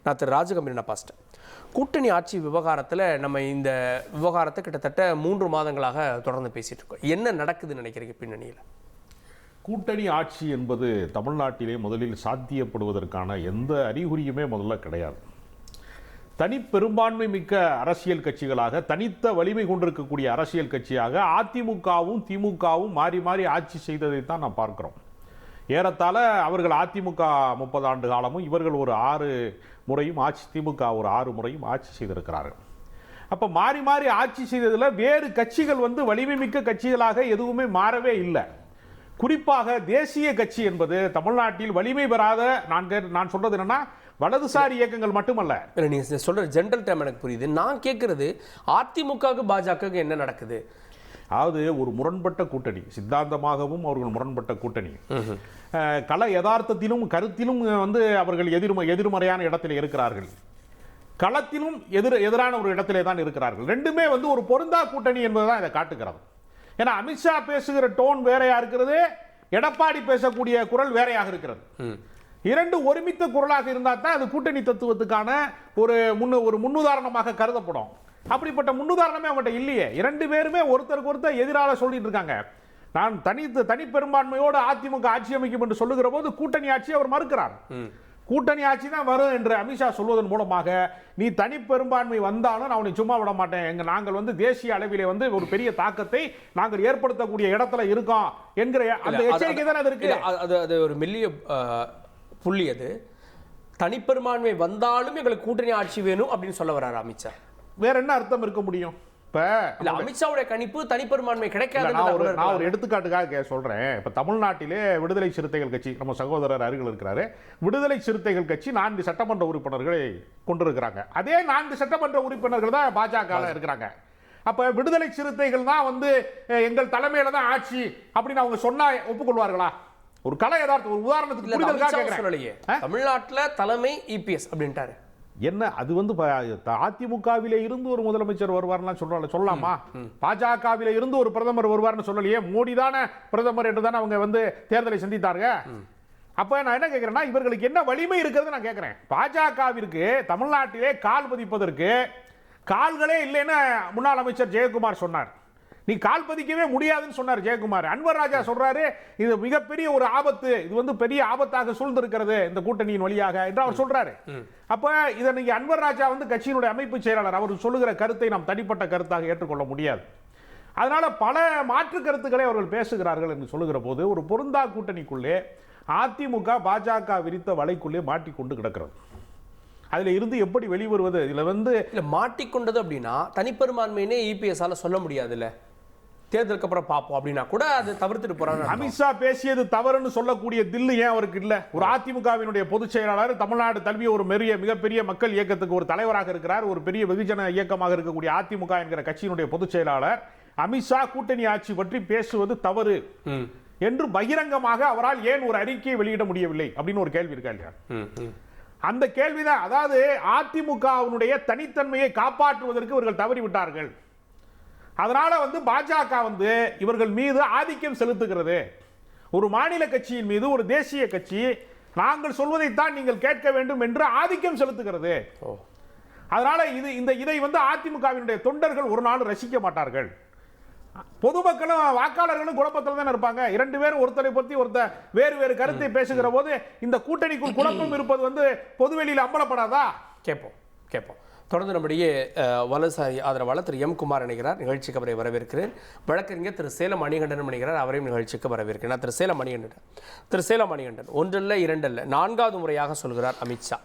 நான் திரு ராஜகம்பீரனை பாஸ்டர். கூட்டணி ஆட்சி விவகாரத்தில் நம்ம இந்த விவகாரத்தை கிட்டத்தட்ட 3 மாதங்களாக தொடர்ந்து பேசிட்டு இருக்கோம். என்ன நடக்குதுன்னு நினைக்கிறீங்க பின்னணியில்? கூட்டணி ஆட்சி என்பது தமிழ்நாட்டிலே முதலில் சாத்தியப்படுவதற்கான எந்த அறிகுறியுமே முதல்ல கிடையாது. தனி பெரும்பான்மை மிக்க அரசியல் கட்சிகளாக, தனித்த வலிமை கொண்டிருக்கக்கூடிய அரசியல் கட்சியாக அதிமுகவும் திமுகவும் மாறி மாறி ஆட்சி செய்ததைத்தான் நாம் பார்க்கிறோம். ஏறத்தாழ அவர்கள் அதிமுக 30 ஆண்டு காலமும் இவர்கள் ஒரு 6 முறையும் திமுக ஒரு 6 முறையும் ஆட்சி செய்திருக்கிறார்கள். அப்போ மாறி மாறி ஆட்சி செய்ததில் வேறு கட்சிகள் வலிமை மிக்க கட்சிகளாக எதுவுமே மாறவே இல்லை. குறிப்பாக தேசிய கட்சி என்பது தமிழ்நாட்டில் வலிமை பெறாத, நான் சொல்றது என்னன்னா வலதுசாரி இயக்கங்கள் மட்டுமல்ல. நீங்க சொல்ற ஜெனரல் டேம் எனக்கு புரியுது. நான் கேட்கறது அதிமுகவுக்கு பாஜகவுக்கு என்ன நடக்குது? அதாவது ஒரு முரண்பட்ட கூட்டணி, சித்தாந்தமாகவும் அவர்கள் முரண்பட்ட கூட்டணி, கள யதார்த்தத்திலும் கருத்திலும் அவர்கள் எதிர்மறையான இடத்தில் இருக்கிறார்கள், களத்திலும் எதிரான ஒரு இடத்திலே தான் இருக்கிறார்கள். ரெண்டுமே ஒரு பொருந்தா கூட்டணி என்பதுதான் இதை காட்டுகிறது. ஏன்னா அமித்ஷா பேசுகிற டோன் வேறையா இருக்கிறது, எடப்பாடி பேசக்கூடிய குரல் வேறையாக இருக்கிறது. இரண்டு ஒருமித்த குரலாக இருந்தால் தான் அது கூட்டணி தத்துவத்துக்கான ஒரு முன்னுதாரணமாக கருதப்படும். அப்படிப்பட்ட முன்னுதாரணமே அவங்ககிட்ட இல்லையே. 2 பேருமே ஒருத்தருக்கு ஒருத்தர் எதிராக சொல்லிட்டு இருக்காங்க. நான் தனி பெரும்பான்மையோடு அதிமுக ஆட்சி அமைக்கும் என்று சொல்லுகிற போது கூட்டணி ஆட்சி அவர் மறுக்கிறார். கூட்டணி ஆட்சி தான் வரும் என்று அமித்ஷா சொல்வதன் மூலமாக நீ தனி பெரும்பான்மை வந்தாலும் நான் அவனை சும்மா விட மாட்டேன், நாங்கள் தேசிய அளவிலே ஒரு பெரிய தாக்கத்தை நாங்கள் ஏற்படுத்தக்கூடிய இடத்துல இருக்கோம் என்கிற அந்த எச்சரிக்கை தான் அது இருக்கு. அது ஒரு மெல்லிய புள்ளி. அது தனிப்பெரும்பான்மை வந்தாலும் எங்களுக்கு கூட்டணி ஆட்சி வேணும் அப்படின்னு சொல்ல வர்றாரு அமித்ஷா. வேற என்ன அர்த்தம் இருக்க முடியும்? அமித்ஷாவுடைய கணிப்பு தனிப்பெரும்பான்மை கிடைக்காது. நான் ஒரு எடுத்துக்காட்டுக்காக சொல்றேன். இப்ப தமிழ்நாட்டிலே விடுதலை சிறுத்தைகள் கட்சி, நம்ம சகோதரர் அருகில் இருக்கிறாரு, விடுதலை சிறுத்தைகள் கட்சி 4 சட்டமன்ற உறுப்பினர்களை கொண்டிருக்கிறாங்க. அதே 4 சட்டமன்ற உறுப்பினர்கள் தான் பாஜக இருக்கிறாங்க. அப்ப விடுதலை சிறுத்தைகள் தான் எங்கள் தலைமையில தான் ஆட்சி அப்படின்னு அவங்க சொன்னா ஒப்புக்கொள்வார்களா? ஒரு கலை யதார்த்தம், ஒரு உதாரணத்துக்கு புரிதலுக்காக கேக்குறேன். தமிழ்நாட்டுல தலைமை இபிஎஸ் அப்படின்ட்டாரு. என்ன அது அதிமுகவிலே இருந்து ஒரு முதலமைச்சர் வருவார்லாம் சொல்லலாமா? பாஜகவிலே இருந்து ஒரு பிரதமர் வருவார்னு சொல்லலையே. மோடி தானே பிரதமர் என்று தானே அவங்க தேர்தலை சந்தித்தாங்க. அப்ப நான் என்ன கேட்கிறேன்னா, இவர்களுக்கு என்ன வலிமை இருக்கிறது நான் கேட்கிறேன். பாஜகவிற்கு தமிழ்நாட்டிலே கால் பதிப்பதற்கு கால்களே இல்லைன்னு முன்னாள் அமைச்சர் ஜெயக்குமார் சொன்னார். நீ கால் பதிக்கவே முடியாதுன்னு சொன்னார் ஜெயக்குமார். அன்வர் ராஜா சொல்றாரு இது மிகப்பெரிய ஒரு ஆபத்து, இது பெரிய ஆபத்தாக சூழ்ந்திருக்கிறது இந்த கூட்டணியின் வழியாக என்று அவர் சொல்றாரு. அப்ப இதை நீங்க அன்வர் ராஜா கட்சியினுடைய அமைப்பு செயலாளர், அவர் சொல்லுகிற கருத்தை நாம் தனிப்பட்ட கருத்தாக ஏற்றுக்கொள்ள முடியாது. அதனால பல மாற்று கருத்துக்களை அவர்கள் பேசுகிறார்கள் என்று சொல்லுகிற போது ஒரு பொருந்தா கூட்டணிக்குள்ளே அதிமுக பாஜக விரித்த வலைக்குள்ளே மாட்டிக்கொண்டு கிடக்கிறது. அதுல இருந்து எப்படி வெளிவருவது? இதுல மாட்டிக்கொண்டது அப்படின்னா தனிப்பெரும்பான்மையினே இபிஎஸ் சொல்ல முடியாதுல்ல. தேர்தலுக்கு அப்புறம் பார்ப்போம் அப்படின்னா கூட அது தவிர்த்துட்டு போறாங்க. அமித்ஷா பேசியது தவறுன்னு சொல்லக்கூடிய தில்லு ஏன் அவருக்கு இல்ல? ஒரு அதிமுகவினுடைய பொதுச் செயலாளர், தமிழ்நாடு தழுவிய ஒரு மிகப்பெரிய மக்கள் இயக்கத்துக்கு ஒரு தலைவராக இருக்கிறார், ஒரு பெரிய வெகுஜன இயக்கமாக இருக்கக்கூடிய அதிமுக என்கிற கட்சியினுடைய பொதுச் செயலாளர் அமித்ஷா கூட்டணி ஆட்சி பற்றி பேசுவது தவறு என்று பகிரங்கமாக அவரால் ஏன் ஒரு அறிக்கையை வெளியிட முடியவில்லை அப்படின்னு ஒரு கேள்வி இருக்கா இல்லையா? அந்த கேள்விதான். அதாவது அதிமுகவினுடைய தனித்தன்மையை காப்பாற்றுவதற்கு இவர்கள் தவறிவிட்டார்கள். அதனால பாஜக இவர்கள் மீது ஆதிக்கம் செலுத்துகிறது. ஒரு மாநில கட்சியின் மீது ஒரு தேசிய கட்சி நாங்கள் சொல்வதைத்தான் நீங்கள் கேட்க வேண்டும் என்று ஆதிக்கம் செலுத்துகிறது. அதனால இதை அதிமுகவினுடைய தொண்டர்கள் ஒரு நாள் ரசிக்க மாட்டார்கள். பொதுமக்களும் வாக்காளர்களும் குழப்பத்தில் தான் இருப்பாங்க. 2 பேரும் ஒருத்தரை பற்றி ஒருத்தர் வேறு கருத்தை பேசுகிற போது இந்த கூட்டணிக்குள் குழப்பம் இருப்பது பொதுவெளியில் அம்பலப்படாதா? கேட்போம். தொடர்ந்து நம்முடைய வலதுசாரி ஆதரவாளர் திரு எம் குமார் இணைகிறார். நிகழ்ச்சிக்கு அவரை வரவேற்கிறேன். வழக்கறிஞர் திரு சேலம் மணிகண்டன் இணைகிறார். அவரையும் நிகழ்ச்சிக்கு வரவேற்கிறேன். திரு சேலம் மணிகண்டன் ஒன்றல்ல 2 அல்ல 4வது முறையாக சொல்கிறார் அமித்ஷா.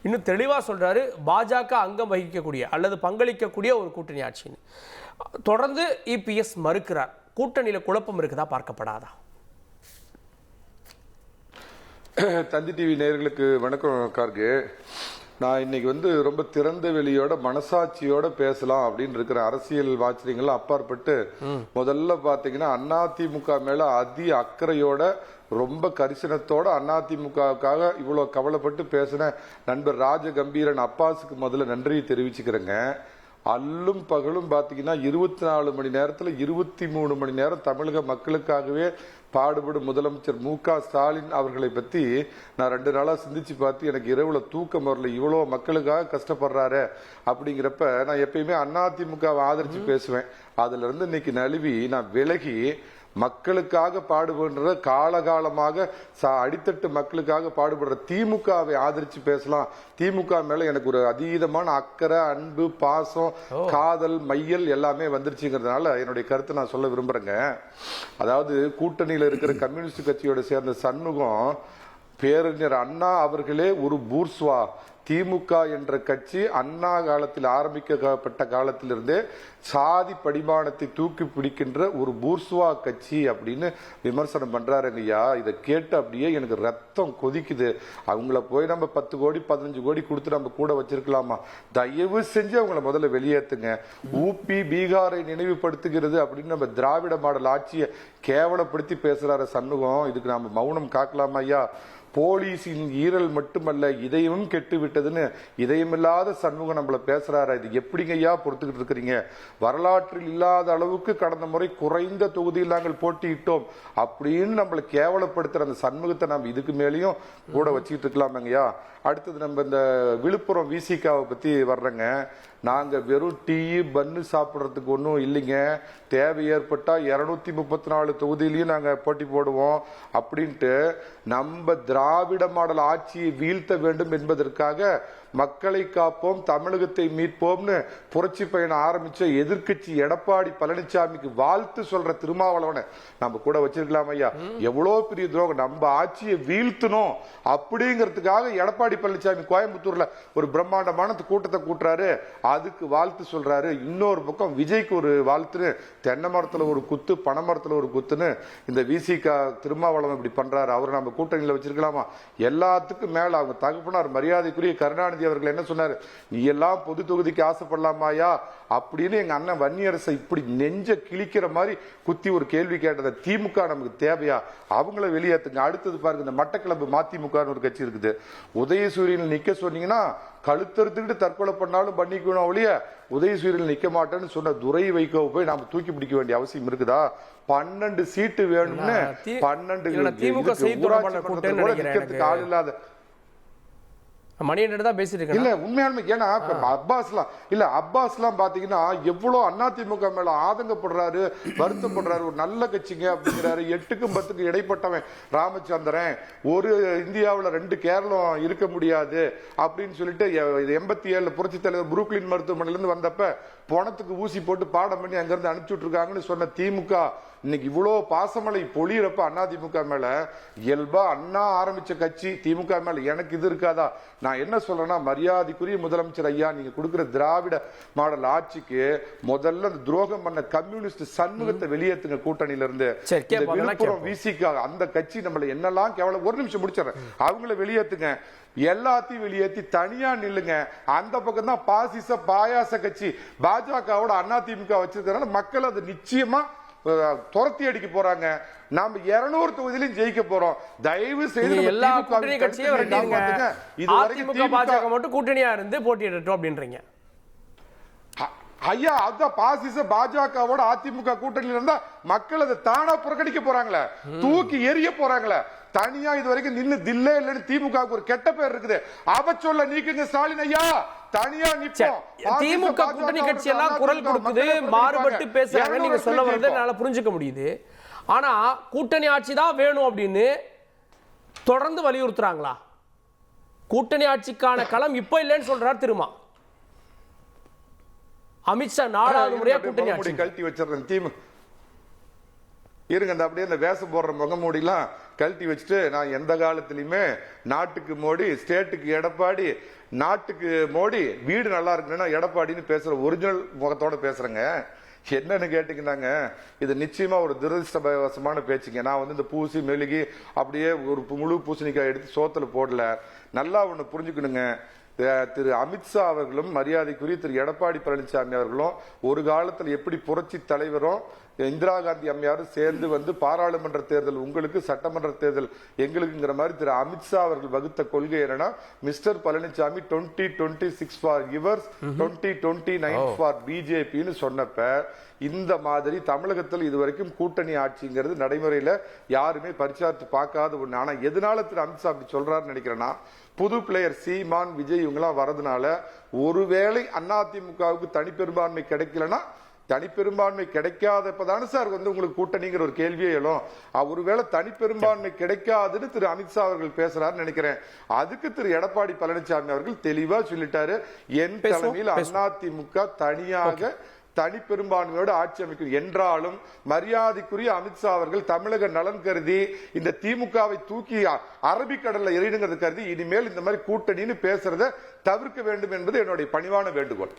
இன்னும் தெளிவாக சொல்றாரு, பாஜக அங்கம் வகிக்கக்கூடிய அல்லது பங்களிக்கக்கூடிய ஒரு கூட்டணி ஆட்சின்னு. தொடர்ந்து இபிஎஸ் மறுக்கிறார். கூட்டணியில குழப்பம் இருக்குதா, பார்க்கப்படாதா? தந்தி டிவி நேயர்களுக்கு வணக்கம். கார்கே, நான் இன்னைக்கு ரொம்ப திறந்த வெளியோட மனசாட்சியோட பேசலாம் அப்படின்னு இருக்கிற அரசியல் வாட்சியங்கள் அப்பாற்பட்டு முதல்ல பாத்தீங்கன்னா அதிமுக மேல அக்கறையோட ரொம்ப கரிசனத்தோட அதிமுகவுக்காக இவ்வளவு கவலைப்பட்டு பேசின நண்பர் ராஜகம்பீரன் அப்பாஸுக்கு முதல்ல நன்றியை தெரிவிச்சுக்கிறேங்க. அல்லும் பகலும் பாத்தீங்கன்னா 24 மணி நேரத்துல 23 மணி நேரம் தமிழக மக்களுக்காகவே பாடுபடும் முதலமைச்சர் மு.க. ஸ்டாலின் அவர்களை பத்தி நான் 2 நாளா சிந்திச்சு பார்த்து எனக்கு இரவுல தூக்கம் வரல. இவ்வளவு மக்களுக்காக கஷ்டப்படுறாரு அப்படிங்கிறப்ப நான் எப்பயுமே அதிமுகவை ஆதரிச்சு பேசுவேன். அதுல இருந்து இன்னைக்கு நழுவி நான் விலகி மக்களுக்காக பாடுபடுற காலகாலமாக அடித்தட்டு மக்களுக்காக பாடுபடுற திமுகவை ஆதரிச்சு பேசலாம். திமுக மேல எனக்கு ஒரு அதீதமான அக்கறை, அன்பு, பாசம், காதல், மையல் எல்லாமே வந்துருச்சுங்கிறதுனால என்னுடைய கருத்தை நான் சொல்ல விரும்புறேங்க. அதாவது கூட்டணியில இருக்கிற கம்யூனிஸ்ட் கட்சியோட சேர்ந்த சண்முகம், பேரறிஞர் அண்ணா அவர்களே ஒரு பூர்ஸ்வா, திமுக என்ற கட்சி அண்ணா காலத்தில் ஆரம்பிக்கப்பட்ட காலத்திலிருந்தே சாதி படிமானத்தை தூக்கி பிடிக்கின்ற ஒரு பூர்ஸ்வா கட்சி அப்படின்னு விமர்சனம் பண்றாருங்க ஐயா. இதை கேட்டு அப்படியே எனக்கு ரத்தம் கொதிக்குது. அவங்கள போய் நம்ம 10 கோடி 15 கோடி கொடுத்து நம்ம கூட வச்சிருக்கலாமா? தயவு செஞ்சு அவங்கள முதல்ல வெளியேற்றுங்க. ஊபி பீகாரை நினைவுபடுத்துகிறது அப்படின்னு நம்ம திராவிட மாடல் ஆட்சியை கேவலப்படுத்தி பேசுறாரு சண்முகம். இதுக்கு நாம மௌனம் காக்கலாமா ஐயா? போலீஸின் ஈரல் மட்டுமல்ல இதயமும் கெட்டு விட்டதுன்னு இதயமில்லாத சண்முகம் நம்மள பேசுறாரு. இது எப்படிங்க ஐயா பொறுத்துக்கிட்டு இருக்கிறீங்க? வரலாற்றில் இல்லாத அளவுக்கு கடந்த முறை குறைந்த தொகுதியில் நாங்கள் போட்டியிட்டோம் அப்படின்னு நம்மளை கேவலப்படுத்துற அந்த சண்முகத்தை நம்ம இதுக்கு மேலேயும் கூட வச்சுக்கிட்டு இருக்கலாமங்கய்யா. அடுத்தது நம்ம இந்த விழுப்புரம் விசிகாவை பத்தி வர்றேங்க. நாங்க வெறும் டீ பன்னு சாப்பிட்றதுக்கு ஒன்றும் இல்லைங்க. தேவை ஏற்பட்டா 234 தொகுதியிலையும் நாங்க போட்டி போடுவோம் அப்படின்ட்டு நம்ம திராவிட மாடல் ஆட்சியை வீழ்த்த வேண்டும் என்பதற்காக மக்களை காப்போம், தமிழகத்தை மீட்போம்னு புரட்சி பயணம் ஆரம்பிச்ச எதிர்க்கட்சி எடப்பாடி பழனிசாமிக்கு வாழ்த்து சொல்ற திருமாவளவனை நம்ம கூட வச்சிருக்கலாம் ஐயா. எவ்வளவு பெரிய துரோகம்! நம்ம ஆட்சியை வீழ்த்தணும் அப்படிங்கிறதுக்காக எடப்பாடி பழனிசாமி கோயம்புத்தூர்ல ஒரு பிரம்மாண்டமான கூட்டத்தை கூட்டுறாரு, அதுக்கு வாழ்த்து சொல்றாரு. இன்னொரு பக்கம் விஜய்க்கு ஒரு வாழ்த்துன்னு தென்னை மரத்துல ஒரு குத்து, பனை மரத்துல ஒரு குத்துன்னு இந்த விசிகா திருமாவளவன் இப்படி பண்றாரு. அவர் நம்ம கூட்டணியில வச்சிருக்கலாமா? எல்லாத்துக்கும் மேல அவங்க தகப்பனார் மரியாதைக்குரிய கருணாநிதி அவர்கள் என்ன சொன்னாரு? நீ எல்லாம் பொது தொகுதிக்கு ஆசைப்படலாமாயா அப்படின்னு எங்க அண்ணன் வன்னியரசை இப்படி நெஞ்ச கிழிக்கிற மாதிரி குத்தி ஒரு கேள்வி கேட்டத திமுக நமக்கு தேவையா? அவங்கள வெளியேற்றுங்க. அடுத்தது பாருங்க, இந்த மட்டக்களப்பு மதிமுக ஒரு கட்சி இருக்குது. உதயசூரியன் நிக்க சொன்னீங்கன்னா கழுத்தறுத்துக்கிட்டு தற்கொலை பண்ணாலும் பண்ணிக்கணும் ஒழிய உதயசூரியன் நிக்க மாட்டேன்னு சொன்ன துரை வைகோவை போய் நாம தூக்கி பிடிக்க வேண்டிய அவசியம் இருக்குதா? 12 சீட்டு வேணும்னு 12 ஆள் இல்லாத மணியன் தான் பேசிட்டு இல்ல உண்மையாலுமே. ஏன்னா அப்பாஸ்லாம் பாத்தீங்கன்னா எவ்வளவு அதிமுக மேல ஆதங்கப்படுறாரு, வருத்தப்படுறாரு. ஒரு நல்ல கட்சிங்க அப்படிங்கிறாரு. 8க்கும் 10க்கும் இடைப்பட்டவன் ராமச்சந்திரன், ஒரு இந்தியாவில் 2 கேரளம் இருக்க முடியாது அப்படின்னு சொல்லிட்டு 87 புரட்சி தலைவர் புரூக்லின் மருத்துவமனையில இருந்து வந்தப்ப பணத்துக்கு ஊசி போட்டு பாடம் பண்ணி அங்கிருந்து அனுப்பிச்சுட்டு இருக்காங்கன்னு சொன்ன திமுக இன்னைக்கு இவ்வளவு பாசமலை பொழியிறப்ப அதிமுக மேல இயல்பா அண்ணா ஆரம்பிச்ச கட்சி திமுக மேல எனக்கு இது இருக்காதா? நான் என்ன சொல்றேன்னா, மரியாதைக்குரிய முதலமைச்சர் ஐயா, நீங்க கொடுக்கிற திராவிட மாடல் ஆட்சிக்கு முதல்ல துரோகம் பண்ண கம்யூனிஸ்ட் சண்முகத்தை வெளியேற்றுங்க கூட்டணியில இருந்து. விழுப்புரம் விசிகா அந்த கட்சி நம்மள என்னெல்லாம் கேவலம். ஒரு நிமிஷம் முடிச்சிடறேன். அவங்கள வெளியேற்றுங்க. எல்லாத்தையும் வெளியேற்றி தனியா நில்லுங்க. அந்த பக்கம் தான் பாசிச பாயாச கட்சி பாஜகவோட அதிமுக வச்சிருக்கிறதுனால மக்கள் அது நிச்சயமா துரத்தி அடிக்க போறாங்க. நாம 200 தொகுதியிலும் ஜெயிக்க போறோம். தயவு செய்து எல்லா கூட்டணி கட்சியும் அதிமுக பாஜக மட்டும் கூட்டணியா இருந்து போட்டியிடட்டும் அப்படின்றீங்க ஐயா. அதான் பாசிச பாஜகவோட அதிமுக கூட்டணியில இருந்தா மக்கள் அதை தானா புறக்கணிக்க போறாங்களே, தூக்கி எரிய போறாங்களே. தனியா இது வரைக்கும் நின்னு தில்லே இல்லன்னு திமுக ஒரு கெட்ட பேர் இருக்குது. அவ சொல்ல நீக்குங்க ஸ்டாலின் ஐயா. தனியா நிப்போம். திமுக கூட்டணி கட்சி எல்லாம் குரல் கொடுக்குது, மாறுபட்டு பேசுறாங்க. நீங்க சொல்ல வரதை என்னால புரிஞ்சுக்க முடியுது. ஆனா கூட்டணி ஆட்சி தான் வேணும் அப்படின்னு தொடர்ந்து வலியுறுத்துறாங்களா? கூட்டணி ஆட்சிக்கான களம் இப்ப இல்லைன்னு சொல்றாரு திருமா அமித்ஷா. 4வது முறையா கூட்டணி ஆட்சி கழட்டி வச்சிடறேன். திமுக இருங்க, அந்த அப்படியே அந்த வேஷம் போடுற முகமூடிலாம் கழட்டி வச்சுட்டு, நான் எந்த காலத்திலயுமே நாட்டுக்கு மோடி, ஸ்டேட்டுக்கு எடப்பாடி, நாட்டுக்கு மோடி, வீடு நல்லா இருக்குன்னா எடப்பாடின்னு பேசுற ஒரிஜினல் முகத்தோட பேசுறேங்க. என்னன்னு கேட்டீங்கன்னாங்க, இது நிச்சயமா ஒரு துரதிருஷ்டவசமான பேச்சுங்க. நான் இந்த பூசி மெழுகி அப்படியே ஒரு முழு பூசணிக்காய் எடுத்து சோத்துல போடல. நல்லா ஒண்ணு புரிஞ்சுக்கணுங்க. திரு அமித்ஷா அவர்களும் மரியாதைக்குரிய திரு எடப்பாடி பழனிசாமி அவர்களும் ஒரு காலத்தில் எப்படி புரட்சி தலைவரும் இந்திரா காந்தி அம்மையாரும் சேர்ந்து வந்து பாராளுமன்ற தேர்தல் உங்களுக்கு, சட்டமன்ற தேர்தல் எங்களுக்குங்கிற மாதிரி திரு அமித்ஷா அவர்கள் வகுத்த கொள்கை என்னன்னா, mister Palanisamy 2026 for yours, 2029 for பிஜேபின்னு சொன்னப்ப இந்த மாதிரி தமிழகத்தில் இதுவரைக்கும் கூட்டணி ஆட்சிங்கிறது நடைமுறையில யாருமே பரிசார்த்து பார்க்காத ஒண்ணு. ஆனா எதனால திரு அமித்ஷா அப்படி சொல்றாருன்னு நினைக்கிறேன்னா, புது பிளேயர் சீமான், விஜய் இவங்கெல்லாம் வரதுனால ஒருவேளை அதிமுகவுக்கு தனிப்பெரும்பான்மை கிடைக்கலன்னா, தனிப்பெரும்பான்மை கிடைக்காதப்பதானே சார் வந்து உங்களுக்கு கூட்டணிங்கிற ஒரு கேள்வியே எழும். ஒருவேளை தனிப்பெரும்பான்மை கிடைக்காதுன்னு திரு அமித்ஷா அவர்கள் பேசுறாருன்னு நினைக்கிறேன். அதுக்கு திரு எடப்பாடி பழனிசாமி அவர்கள் தெளிவா சொல்லிட்டாரு, என் தலைமையில் அதிமுக தனியாக தனிப்பெரும்பான்மையோடு ஆட்சி அமைக்கும் என்றாலும் மரியாதைக்குரிய அமித்ஷா அவர்கள் தமிழக நலன் கருதி இந்த திமுகவை தூக்கி அரபிக்கடல்ல எறிடுங்கிறது கருதி இனிமேல் இந்த மாதிரி கூட்டணின்னு பேசுறதை தவிர்க்க வேண்டும் என்பது என்னுடைய பணிவான வேண்டுகோள்.